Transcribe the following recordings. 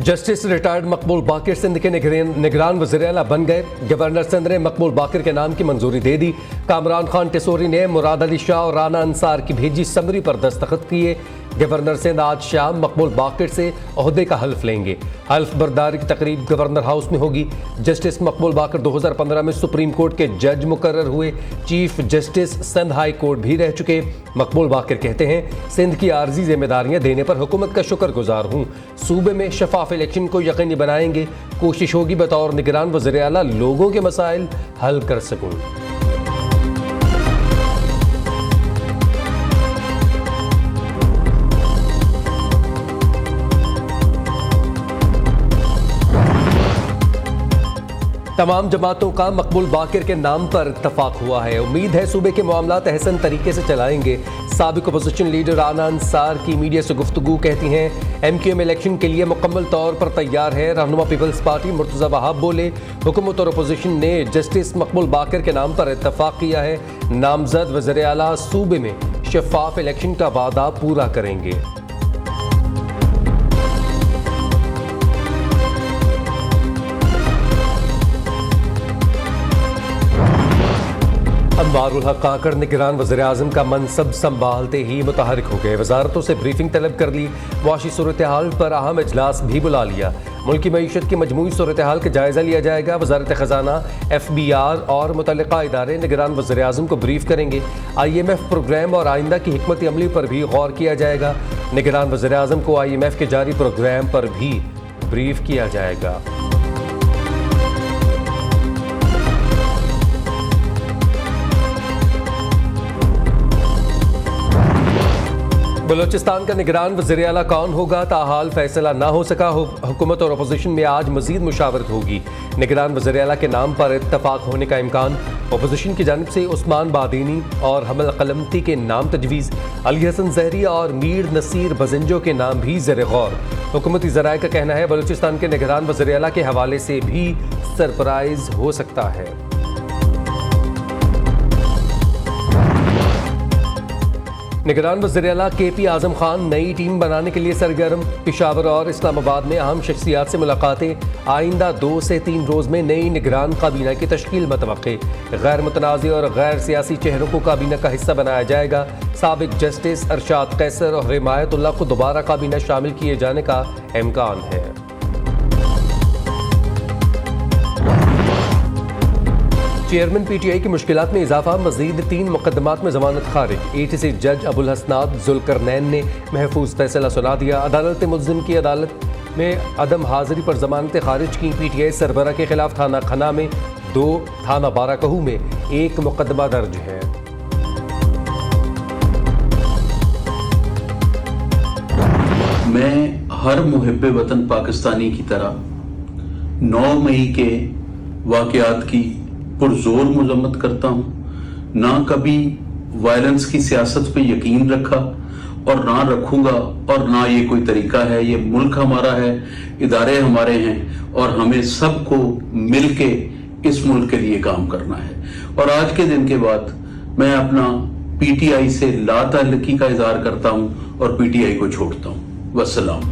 Justice retired मकबूल बाकिर सिंध के निगरान वज़ीर-ए-आला बन गए। गवर्नर सिंध ने मकबूल बाकिर के नाम की मंजूरी दे दी। कामरान खान टेसोरी ने मुराद अली शाह और राना अंसार की भेजी समरी पर दस्तखत किए। गवर्नर सिंध आज शाम मकबूल बाकिर से ओहदे का हल्फ लेंगे। हल्फ बर्दारी की तकरीब गवर्नर हाउस में होगी। जस्टिस मकबूल बाकिर 2015 में सुप्रीम कोर्ट के जज मुकर्रर हुए। Chief justice Sindh high court भी रह चुके। मकबूल बाकिर कहते हैं, सिंध की आर्जी जिम्मेदारियां देने पर हुकूमत का शुक्रगुजार हूँ। सूबे में शफाफ इलेक्शन को यकीनी बनाएंगे। कोशिश होगी बतौर निगरान वज़ीर-ए-आला लोगों के मसाइल हल कर सकूँ। तमाम जमातों का मकबूल बाकिर के नाम पर इत्तफाक हुआ है। उम्मीद है सूबे के मामलात अहसन तरीके से चलाएंगे। साबिक अपोजिशन लीडर राना अंसार की मीडिया से गुफ्तगू कहती हैं, MQM इलेक्शन के लिए मुकम्मल तौर पर तैयार है। रहनुमा पीपल्स पार्टी मुर्तज़ा वहाब बोले, हुकूमत और अपोजिशन ने जस्टिस मकबूल बाकिर के नाम पर इत्तफाक किया है। नामजद वज़ीर-ए-आला सूबे में शफाफ इलेक्शन का वादा पूरा करेंगे। अनवारुल हक काकड़ निगरान वज़ीर-ए-आज़म का मनसब संभालते ही मुतहरिक हो गए। वजारतों से ब्रीफिंग तलब कर ली। मुआशी सूरत हाल पर अहम इजलास भी बुला लिया। मुल्की मईशत की मजमूई सूरत हाल का जायज़ा लिया जाएगा। वजारत ख़जाना, FBR और मुतल्लिक़ा इदारे निगरान वज़ीर-ए-आज़म को ब्रीफ करेंगे। IMF प्रोग्राम और आइंदा की हिकमत अमली पर भी गौर किया जाएगा। निगरान वज़ीर-ए-आज़म को IMF के जारी प्रोग्राम पर भी ब्रीफ किया जाएगा। बलोचिस्तान का निगरान वज़ीर-ए-आला कौन होगा, ताहाल फैसला ना हो सका। हुकूमत और अपोजिशन में आज मजीद मुशावरत होगी। निगरान वज़ीर-ए-आला के नाम पर इत्तफाक होने का इम्कान। अपोजिशन की जानिब से उस्मान बादीनी और हमल कलमती के नाम तजवीज़। अली हसन ज़हरी और मीर नसीर बजिंजो के नाम भी ज़ेर गौर। हुकूमती ज़राए का कहना है, बलोचिस्तान के निगरान वज़ीर-ए-आला के हवाले से भी सरप्राइज हो सकता है। निगरान वज़ीर-ए-आला KP आज़म खान नई टीम बनाने के लिए सरगर्म। पेशावर और इस्लामाबाद में अहम शख्सियात से मुलाकातें। आइंदा 2 से 3 रोज़ में नई निगरान काबीना की तश्कील मतवक्के। गैर मुतनाज़ और गैर सियासी चेहरों को काबीना का हिस्सा बनाया जाएगा। साबिक जस्टिस अरशाद कैसर और हिमायतुल्लाह को दोबारा काबीना शामिल किए जाने का इम्कान है। चेयरमैन PTI की मुश्किलात में इजाफा। मजीद 3 मुकदमात में जमानत खारिज। ATC जज अबुल हसनात जुल्करनैन ने महफूज फैसला सुना दिया। अदालत मुल्ज़िम की अदालत में अदम हाजिरी पर जमानतें खारिज की। PTI सरबरा के खिलाफ थाना खना में 2, थाना बाराकहू में 1 मुकदमा दर्ज है। मैं हर मुहिब्बे वतन पाकिस्तानी की तरह 9 मई के वाक़यात की पुरजोर मजम्मत करता हूँ। ना कभी वायलेंस की सियासत पे यकीन रखा और ना रखूंगा, और ना ये कोई तरीका है। ये मुल्क हमारा है, इदारे हमारे हैं और हमें सबको मिलके इस मुल्क के लिए काम करना है। और आज के दिन के बाद मैं अपना PTI से लाताल्लुकी का इजहार करता हूँ और PTI को छोड़ता हूँ। वस्सलाम।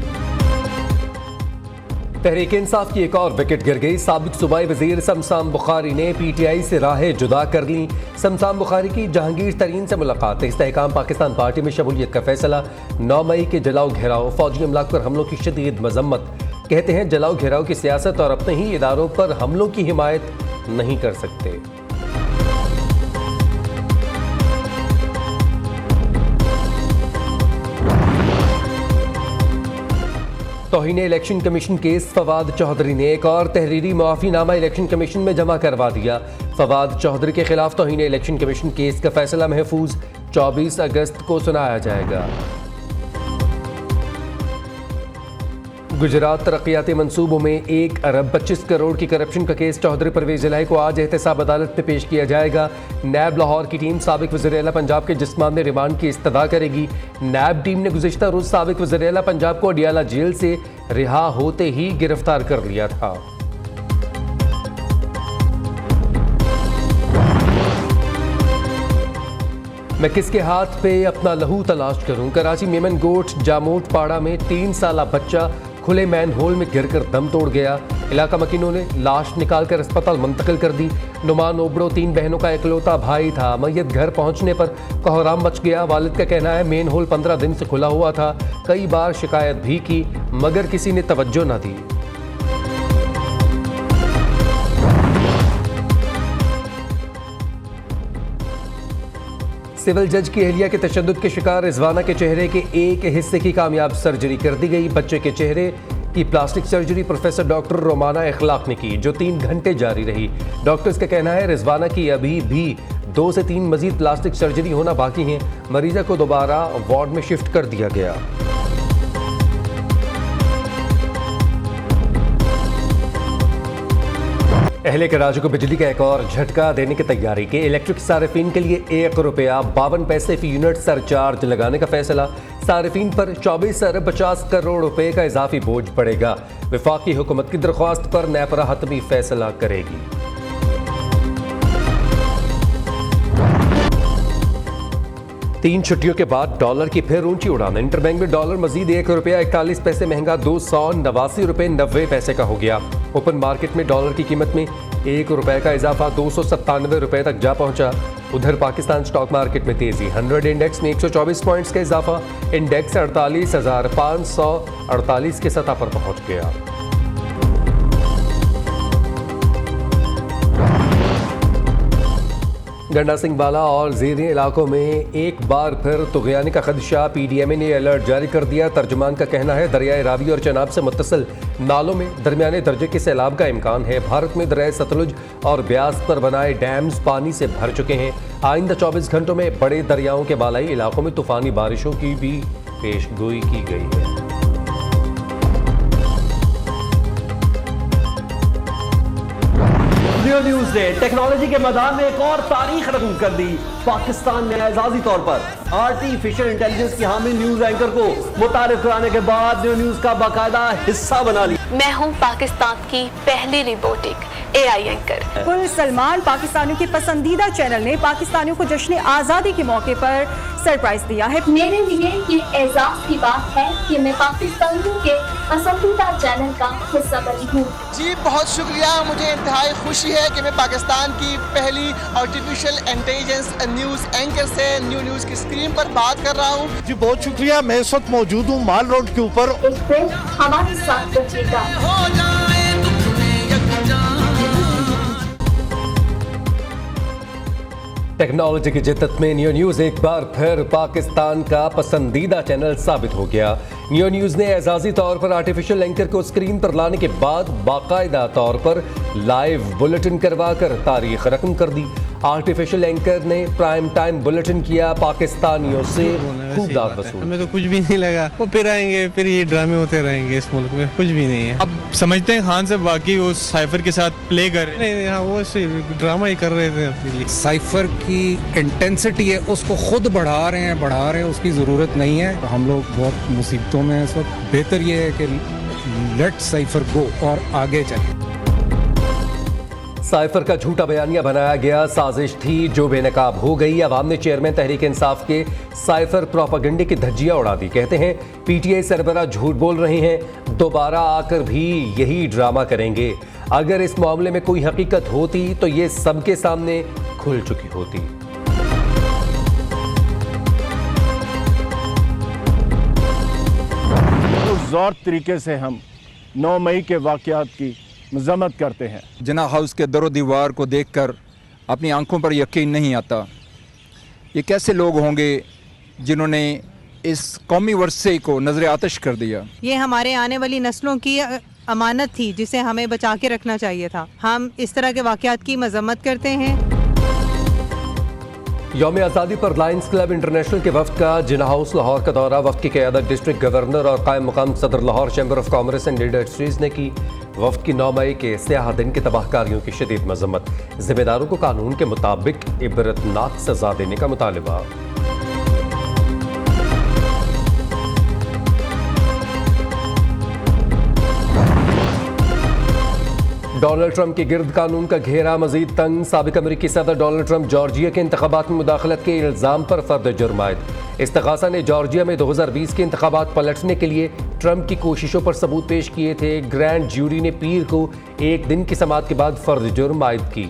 तहरीक इंसाफ की एक और विकेट गिर गई। साबिक सूबाई वजीर शमशान बुखारी ने PTI से राहें जुदा कर ली। शमशान बुखारी की जहांगीर तरीन से मुलाकात। इस्तेहकाम पाकिस्तान पार्टी में शमूलियत का फैसला। 9 मई के जलाओ घेराव, फौजी अमलाक पर हमलों की शदीद मजम्मत। कहते हैं, जलाओ घेराव की सियासत और अपने ही इदारों पर हमलों की हिमायत नहीं कर सकते। तौहीन election commission case. Fawad Chaudhry ने एक और तहरीरी मुआफ़ीनामा इलेक्शन कमीशन में जमा करवा दिया। फवाद चौधरी के खिलाफ तौहीन इलेक्शन कमीशन केस का फैसला महफूज 24 अगस्त को सुनाया जाएगा। गुजरात तरक्याती मंसूबों में 1 अरब 25 करोड़ की करप्शन का केस चौधरी परवेज इलाही को आज एहतसाब अदालत में पेश किया जाएगा। नैब लाहौर की टीम साबिक वज़ीर-ए-आला पंजाब के जिस्मानी रिमांड की इस्तदा करेगी। नैब टीम ने गुज़िश्ता रोज साबिक वज़ीर-ए-आला पंजाब को अडियाला जेल से रिहा होते ही गिरफ्तार कर लिया था। मैं किसके हाथ पे अपना लहू तलाश करूं। कराची मेमन गोट जामोट पाड़ा में 3 साला बच्चा खुले मैन होल में गिरकर दम तोड़ गया। इलाका मकीनों ने लाश निकालकर अस्पताल मुंतकिल कर दी। नुमान ओबड़ो 3 बहनों का इकलौता भाई था। मैयत घर पहुंचने पर कोहराम मच गया। वालिद का कहना है मेन होल 15 दिन से खुला हुआ था। कई बार शिकायत भी की मगर किसी ने तवज्जो न दी। सिविल जज की अहलिया के तशद्दुद के शिकार रिजवाना के चेहरे के एक हिस्से की कामयाब सर्जरी कर दी गई। बच्चे के चेहरे की plastic surgery professor doctor Romana Ikhlaq ने की, जो 3 घंटे जारी रही। डॉक्टर्स का कहना है रिजवाना की अभी भी 2 से 3 मजीद प्लास्टिक सर्जरी होना बाकी है। मरीजा को दोबारा वार्ड में शिफ्ट कर दिया गया। अहले कराची को बिजली का एक और झटका देने की तैयारी के इलेक्ट्रिक सार्फिन के लिए ₹1.52 फी यूनिट सरचार्ज लगाने का फैसला। सार्फिन पर 24 अरब 50 करोड़ रुपए का इजाफी बोझ पड़ेगा। वफाकी हुकूमत की दरख्वास्त पर नेपरा हतमी फैसला करेगी। तीन छुट्टियों के बाद डॉलर की फिर ऊंची उड़ान। इंटरबैंक में डॉलर मजीद ₹1.41 महंगा $289.90 का हो गया। ओपन मार्केट में डॉलर की कीमत में ₹1 का इजाफा ₹297 तक जा पहुंचा। उधर पाकिस्तान स्टॉक मार्केट में तेजी। 100 इंडेक्स में 124 पॉइंट्स का इजाफा। इंडेक्स 48,548 की सतह पर पहुंच गया। गंडा सिंह बाला और ज़ेरी इलाकों में एक बार फिर तुग़यानी का खदशा। PDMA ने अलर्ट जारी कर दिया। तर्जुमान का कहना है दरियाए रावी और चनाब से मुत्तसिल नालों में दरमियाने दर्जे के सैलाब का इम्कान है। भारत में दरियाए सतलुज और ब्यास पर बनाए डैम्स पानी से भर चुके हैं। आइंदा 24 घंटों में बड़े दरियाओं के बालाई इलाकों में तूफानी बारिशों की भी पेशगोई की गई है। न्यूज़ ने टेक्नोलॉजी के मैदान में एक और तारीख रकम कर दी। पाकिस्तान ने एजाजी तौर पर आर्टिफिशियल इंटेलिजेंस की हामिल न्यूज एंकर को मुतारिफ कराने के बाद न्यूज का बाकायदा हिस्सा बना लिया। मैं हूं पाकिस्तान की पहली रोबोटिक AI एंकर। कुल सलमान पाकिस्तानियों की पसंदीदा चैनल ने पाकिस्तानियों को जश्न आज़ादी के मौके पर सरप्राइज दिया है। मेरे लिए ये एजाज की बात है कि मैं पाकिस्तानियों के पसंदीदा चैनल का हिस्सा बनी हूँ। जी बहुत शुक्रिया। मुझे इंतहाई खुशी है कि मैं पाकिस्तान की पहली आर्टिफिशियल इंटेलिजेंस न्यूज़ एंकर से न्यूज़ की स्क्रीन पर बात कर रहा हूँ। जी बहुत शुक्रिया। मैं इस वक्त मौजूद हूँ माल रोड के ऊपर। एक दिन हमारे साथ रहिएगा। टेक्नोलॉजी की जिद्दत में नियो न्यूज़ एक बार फिर पाकिस्तान का पसंदीदा चैनल साबित हो गया। नियो न्यूज़ ने एजाजी तौर पर आर्टिफिशियल एंकर को स्क्रीन पर लाने के बाद बाकायदा तौर पर लाइव बुलेटिन करवाकर तारीख रकम कर दी। आर्टिफिशियल एंकर ने प्राइम टाइम बुलेटिन किया। पाकिस्तानियों से खूब दाद वसूल। हमें तो कुछ भी नहीं लगा। वो फिर आएंगे, फिर ये ड्रामे होते रहेंगे। इस मुल्क में कुछ भी नहीं है। अब समझते हैं खान साहब वाकई वो साइफर के साथ प्ले कर रहे हैं। हाँ वो ड्रामा ही कर रहे थे अपने लिए। साइफर की इंटेंसिटी है उसको खुद बढ़ा रहे हैं, उसकी ज़रूरत नहीं है। हम लोग बहुत मुसीबतों में इस वक्त। बेहतर ये है कि लेट साइफर गो और आगे चले। साइफर का झूठा बयानिया बनाया गया साजिश थी जो बेनकाब हो गई। अवाम ने चेयरमैन तहरीक इंसाफ के साइफर प्रोपेगेंडे की धज्जियां उड़ा दी। कहते हैं PTI सरबराह झूठ बोल रहे हैं, दोबारा आकर भी यही ड्रामा करेंगे। अगर इस मामले में कोई हकीकत होती तो ये सबके सामने खुल चुकी होती। जोर तरीके से हम 9 मई के वाक़यात की मज़म्मत करते हैं। जिन्ना हाउस के दरो दीवार को देखकर अपनी आंखों पर यकीन नहीं आता। ये कैसे लोग होंगे जिन्होंने इस कौमी वर्से को नजर आतिश कर दिया। ये हमारे आने वाली नस्लों की अमानत थी जिसे हमें बचा के रखना चाहिए था। हम इस तरह के वाक़यात की मज़म्मत करते हैं। यौम आज़ादी पर लायंस क्लब इंटरनेशनल के वफ्द का जिन्ना हाउस लाहौर का दौरा। वफ्द की क़यादत डिस्ट्रिक्ट गवर्नर और कायम मुकाम सदर Lahore chamber of commerce and industries ने की। वफ्द की 9 मई के स्याह दिन की तबाहकारियों की शदीद मजम्मत। जिम्मेदारों को कानून के मुताबिक इबरतनाक सजा देने का मुतालबा। डोनाल्ड ट्रंप के गिर्द कानून का घेरा मजीद तंग। साबिक अमेरिकी सदर डोनाल्ड ट्रंप जॉर्जिया के इंतखाबात में मुदाखलत के इल्ज़ाम पर फर्द जुर्म आयद। इस्तग़ासा ने जॉर्जिया में 2020 के इंतखाबात पलटने के लिए ट्रंप की कोशिशों पर सबूत पेश किए थे। ग्रैंड ज्यूरी ने पीर को एक दिन की समाअत के बाद फर्द जुर्म आयद की।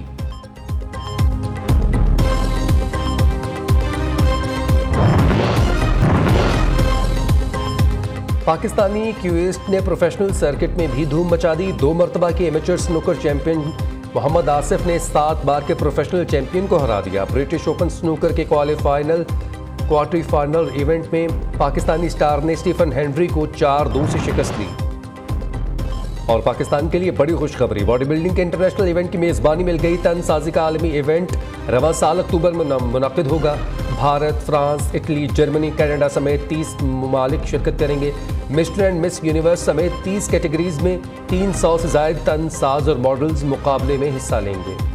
पाकिस्तानी क्विस्ट ने प्रोफेशनल सर्किट में भी धूम मचा दी। 2 मरतबा के amateur snooker champion Mohammad Asif ने 7 बार के प्रोफेशनल चैंपियन को हरा दिया। ब्रिटिश ओपन स्नूकर के क्वार्टर फाइनल इवेंट में पाकिस्तानी स्टार ने स्टीफन हेनरी को 4-2 से शिकस्त दी। और पाकिस्तान के लिए बड़ी खुशखबरी, बॉडी बिल्डिंग के इंटरनेशनल इवेंट की मेज़बानी मिल गई। तनसाजी का आलमी इवेंट रवां साल अक्टूबर में मुनक़िद होगा। Bharat, France, Italy, Germany, Canada समेत 30 ममालिक शिरकत करेंगे। मिस्टर एंड मिस यूनिवर्स समेत 30 कैटेगरीज में 300 से ज़ायद तनसाज और मॉडल्स मुकाबले में हिस्सा लेंगे।